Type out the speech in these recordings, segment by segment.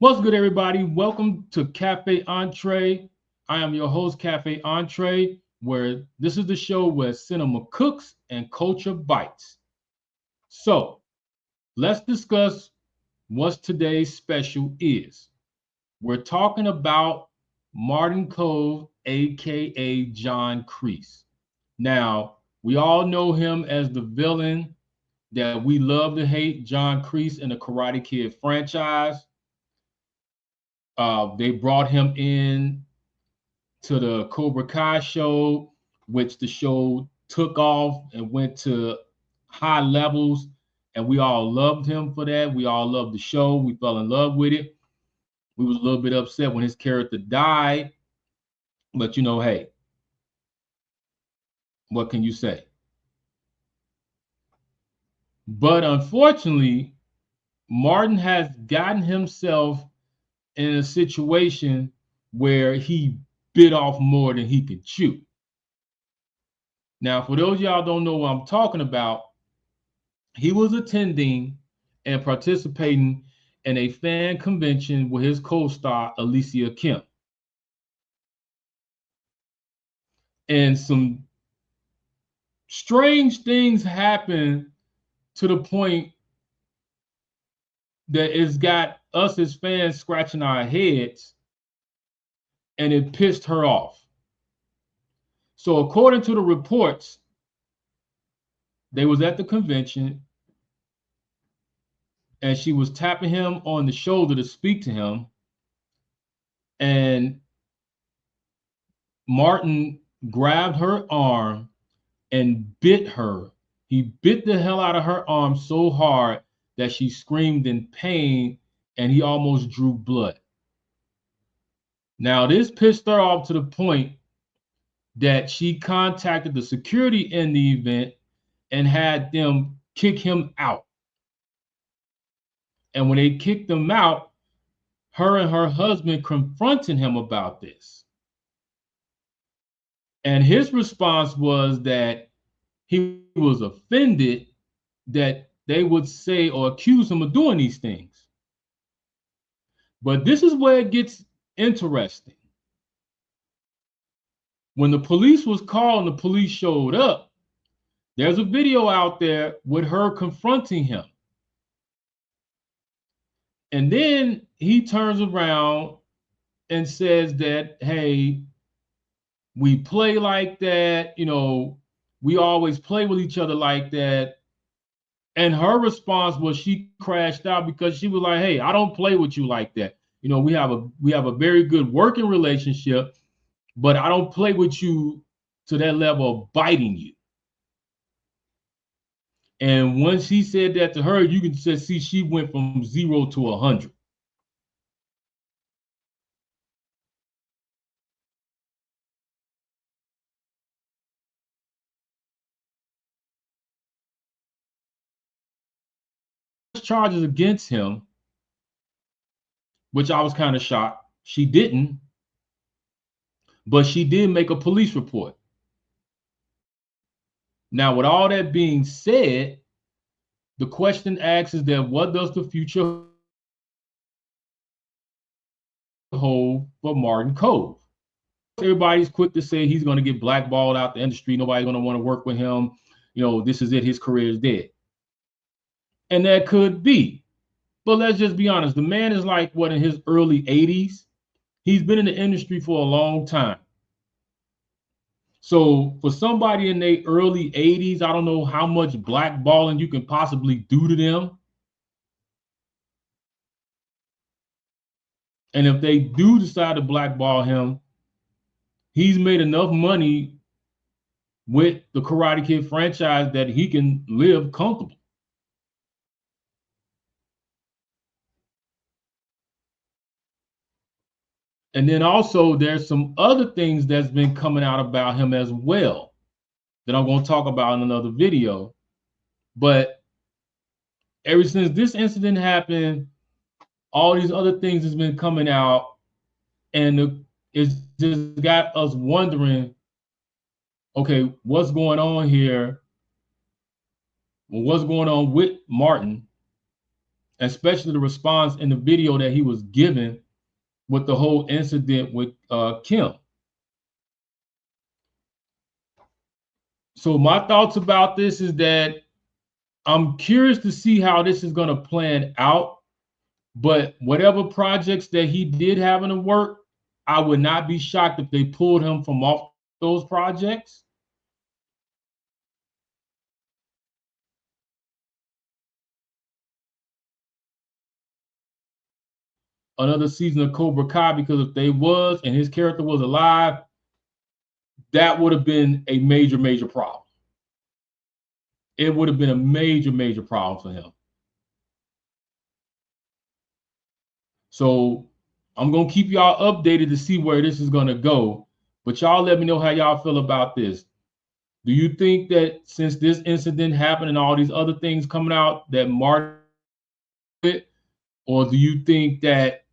What's good, everybody? Welcome to Cafe Entree. I am your host, Cafe Entree, where this is the show where cinema cooks and culture bites. So let's discuss what today's special is. We're talking about Martin Kove, aka John Kreese. Now, we all know him as the villain that we love to hate, John Kreese in the Karate Kid franchise. They brought him in to the Cobra Kai show, which the show took off and went to high levels. And we all loved him for that. We all loved the show. We fell in love with it. We was a little bit upset when his character died. But hey, what can you say? But unfortunately, Martin has gotten himself in a situation where he bit off more than he could chew. Now, for those of y'all don't know what I'm talking about, he was attending and participating in a fan convention with his co-star Alicia Kim. And some strange things happened to the point that it's got us as fans scratching our heads, and it pissed her off. So according to the reports, they was at the convention and she was tapping him on the shoulder to speak to him. And Martin grabbed her arm and bit her. He bit the hell out of her arm so hard that she screamed in pain and he almost drew blood. Now, this pissed her off to the point that she contacted the security in the event and had them kick him out. And when they kicked him out, her and her husband confronted him about this. And his response was that he was offended that they would say or accuse him of doing these things. But this is where it gets interesting. When the police was called and the police showed up, there's a video out there with her confronting him. And then he turns around and says that, hey, we play like that, we always play with each other like that. And her response was she crashed out because she was like, hey, I don't play with you like that. We have a very good working relationship, but I don't play with you to that level of biting you. And once he said that to her, you can just see she went from 0 to 100. Charges against him, which I was kind of shocked. She didn't, but she did make a police report. Now, with all that being said, the question asks is that what does the future hold for Martin Kove? Everybody's quick to say he's going to get blackballed out the industry. Nobody's going to want to work with him. This is it. His career is dead. And that could be. But let's just be honest. The man is like, what, in his early 80s? He's been in the industry for a long time. So for somebody in their early 80s, I don't know how much blackballing you can possibly do to them. And if they do decide to blackball him, he's made enough money with the Karate Kid franchise that he can live comfortable. And then also there's some other things that's been coming out about him as well that I'm going to talk about in another video. But ever since this incident happened, all these other things has been coming out, and it's just got us wondering, okay, what's going on here? Well, what's going on with Martin? especially the response in the video that he was given with the whole incident with Kim. So my thoughts about this is that I'm curious to see how this is going to plan out. But whatever projects that he did have in the work, I would not be shocked if they pulled him from off those projects. Another season of Cobra Kai, because if they was and his character was alive, that would have been a major, major problem. It would have been a major, major problem for him. So I'm gonna keep y'all updated to see where this is gonna go. But y'all let me know how y'all feel about this. Do you think that since this incident happened and all these other things coming out that Martin, or do you think that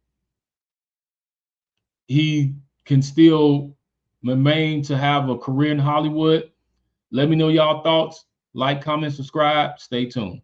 he can still remain to have a career in Hollywood? Let me know y'all thoughts. Like, comment, subscribe. Stay tuned.